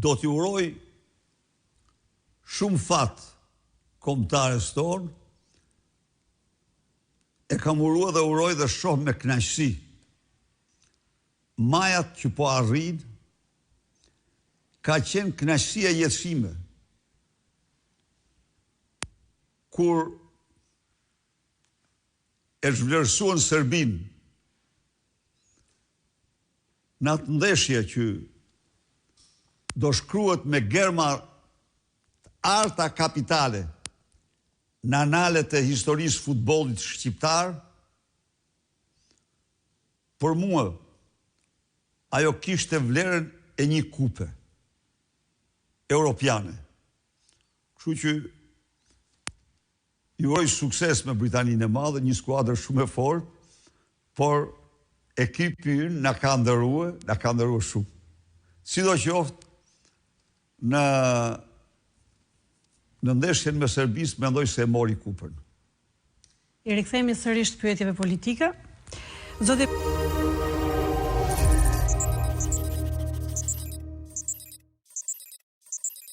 do t'i uroj shumë fat kombëtares tonë, e kam urua dhe uroj dhe shoh me kënaqësi majat që po arrin, ka qenë kënaqësia jetësime. Kur e zhvlerësuan Serbinë në atë ndeshje që do shkruhet me germa arta kapitale në analet e historisë futbollit shqiptar, për mua ajo kishte vlerën e një kupe europiane. Kështu që ju uroj sukses me Britaninë e Madhe, një skuadër shumë e fortë, por ekipi ynë na ka ndërruar shumë. Sidoqoftë në ndeshjen me Serbisë mendoj se e mori kupën. I rikthehemi sërish pyetjeve politike. Zoti